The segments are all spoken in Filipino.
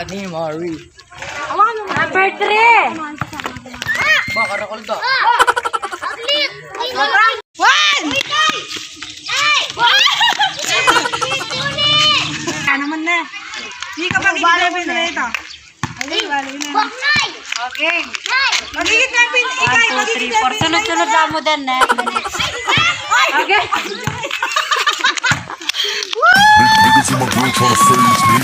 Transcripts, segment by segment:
ni Mari. Number 3. Baka nakulda. Aglit! One! Ano naman na? Hindi ka pa kikita na ito. Okay. Magigit na pin. 1, 2, 3, 4. Sunod-sunod lang mo din eh. Okay. Niggas in my grill tryna phase me.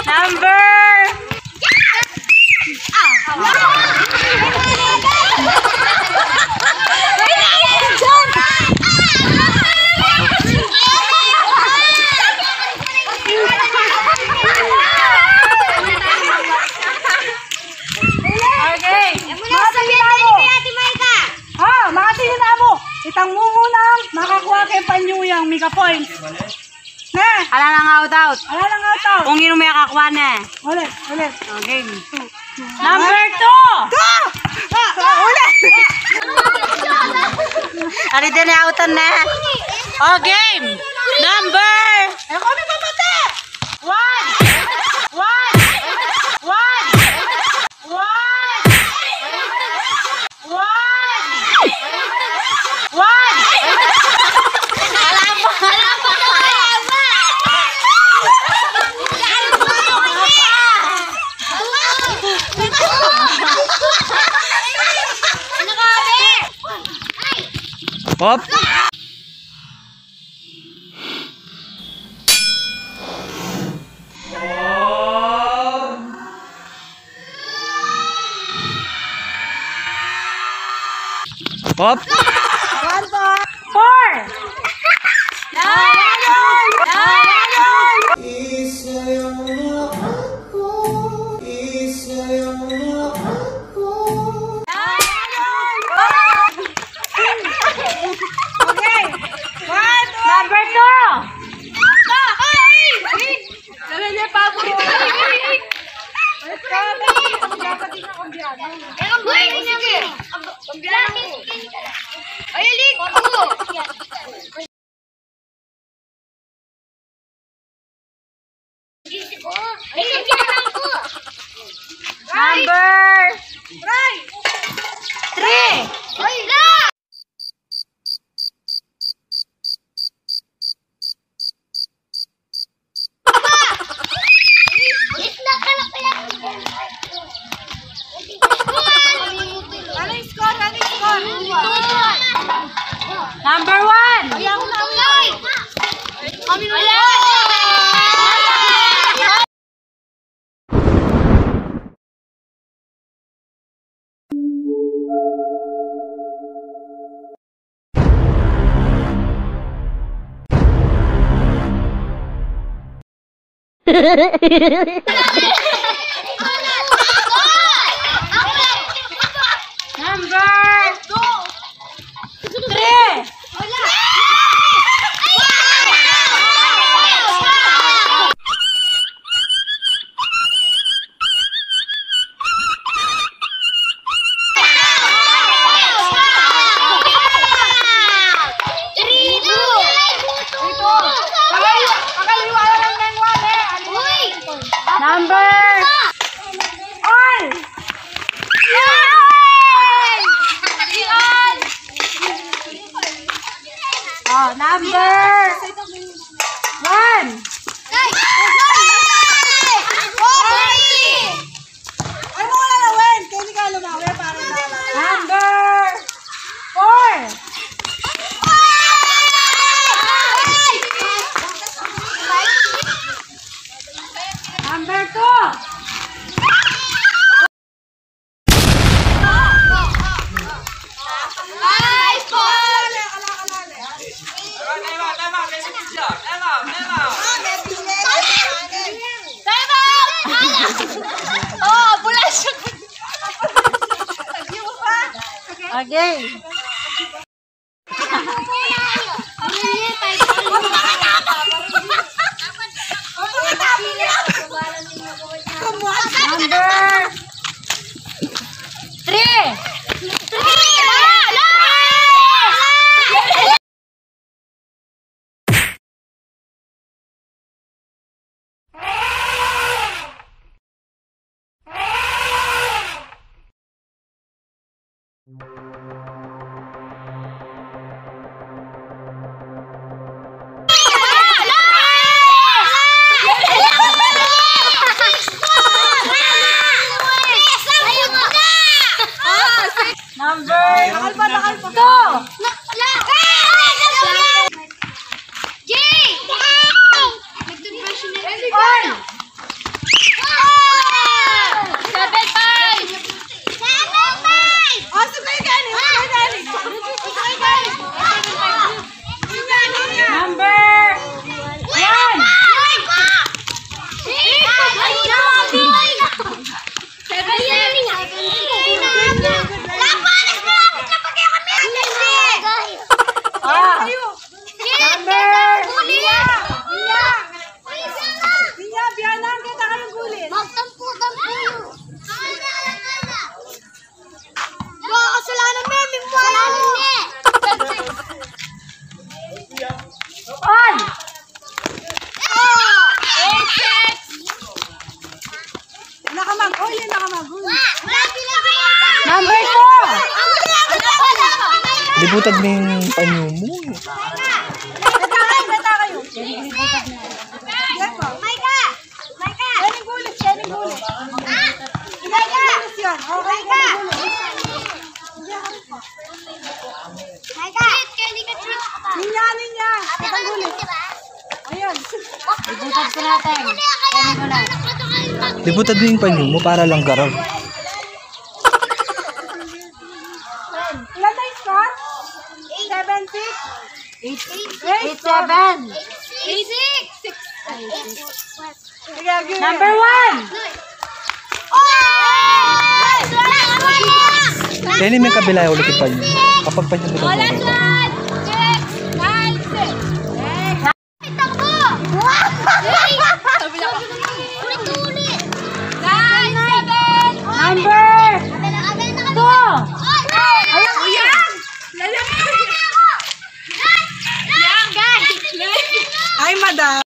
Number. Itang mo munang makakuha kay Panyuyang Mika Points. Ne? Ala lang out. Ala lang ito. Kung yun may akakuha na. Ulit. Okay. Number 2! Ulit! Ari din na outan na. Oh, game! Number! Ako may pamate! 1! Hop. Hop. 4! Number 2! Number 3! Number 1! Number 3! Number all. Oh, number 1. Ay mo na lawin, kaya ka lumawi para number 4. Number 2. Okay. Number 3. Libutad mo yung panyo mo. Beta kayo. Yan po. Maika! Kening gulis. Kening gulis yan. Okay, kening gulis. Ninya. Betang gulis. Ayan. Ibutad ko natin. Kening ko lang. Libutad mo yung panyo mo para lang garaw. Ilan na yung score? 7-6? 8-7. 8-6. Number 1. Kaya may kabila ulit yung panyo. Kapag panyo mo lang. Number 2. Ay, madam.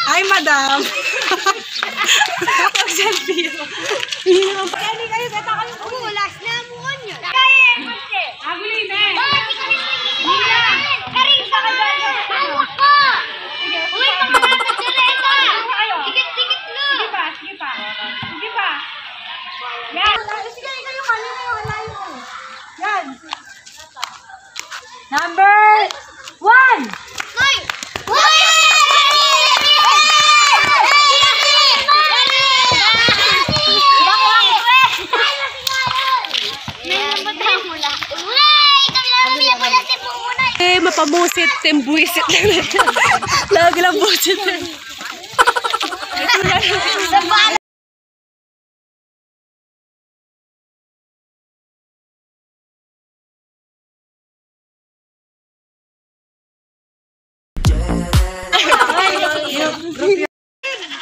Ay, madam. Mag-selfie. Kaya kayo, beta kayo. Last na mo nyo. Kaya, Monte. Agulin eh. Karing ka kayo. Tawag ko. Uy, pangalapit sila ito. Tikit-tikit na. Sige pa. Yan. Sige kayo, kanina yung halayo. Yan. Number 1. Uy! Uy! Mapamusit, tembuisit lang natin. Lagi lang busit.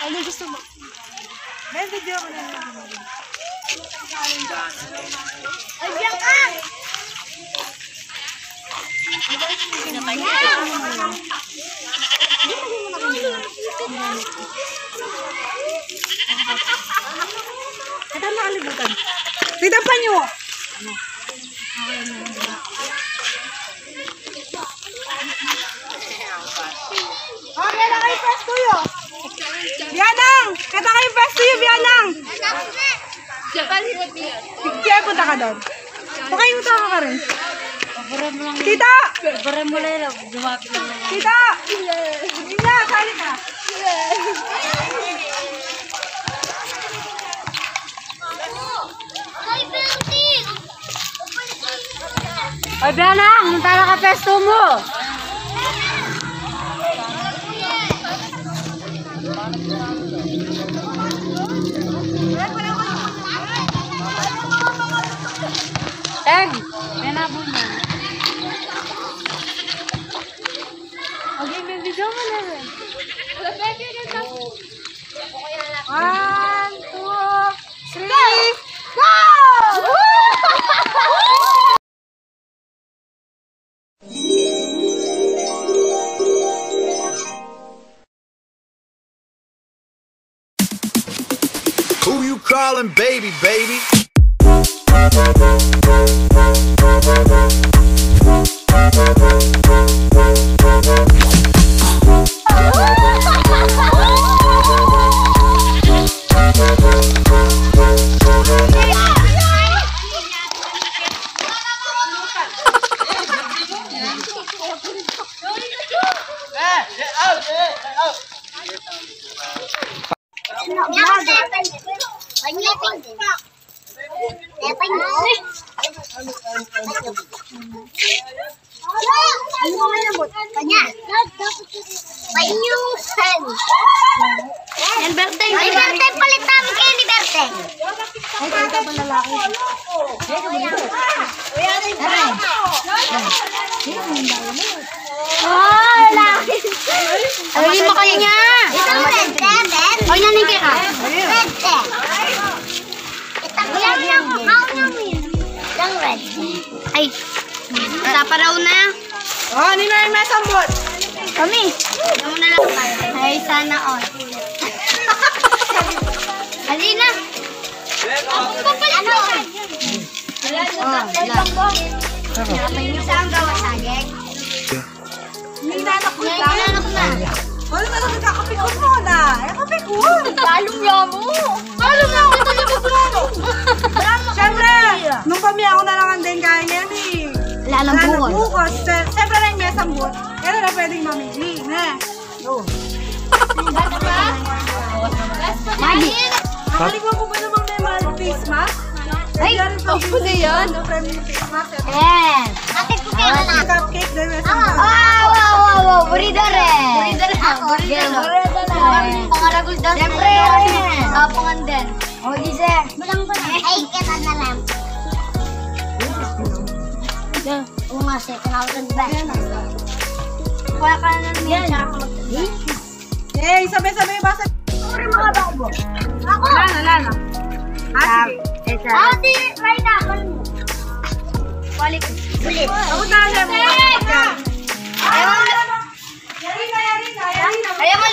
Ano gusto mo? May video mo na. Ay, diyan ka! Ito ang nakalibutan. Tignan pa nyo. Okay na kayo press tuyo. Bianang! Kata kayo press tuyo, Bianang! Kaya punta ka doon. Pakayuta ka rin. Tita! Bara mo lang, dumapit lang. Tita! Ina, sali ka. Ay, Beltin! Oy, Biana, munta na ka pesto mo. Teg, menabo mo. Okay, may video mo na rin. 1, 2, 3, go! Who you calling baby, baby? Yan, Berteng. Ay, Berteng, palitan mo kayo ni Berteng. Oh, lalaki. Ay, mo kayo niya. Ay, nanin kayo ka. Berteng. Itakyan niya ako. Kaunya mo yun. Lang red. Ay, tapa raw na. Oh, nino yung may sambot. Kami. Yung na lang. Ay, sana all. Alina. Ano? Saan gawa saging? Ninanak ko lang. Nananak na. Wala na lang nagkakapikot mo na. Eh, kapikot. Lalong yamo. Lalong yamo. Siyempre, nung pamilya ko na lang ang din kaya niyan eh. Lalang bukas. Bukas. Siyempre lang may isang buwan. Kaya na pwedeng mamili. Ne? Mali. Nakalimutan ko ba namang may mahal face mask? Ay, ako na yan. Premium face mask. Yes. Ate ko kaya na. Cupcake, dahil may isang buwan. Wow. Burida rin. Burida rin. Pangaragol daw. Siyempre. Pangan din. O, Gise. Malang ba na? Ay, kita na lang. Oo nga, siya. Panawag ba? Kaya ka na niya. Eh, sabay-sabay ba sa... Sorry mga bago. Ako. Lana. Sige. Ate, right na. Balik. Ulit. Ako na, Lemo. Ayaw mo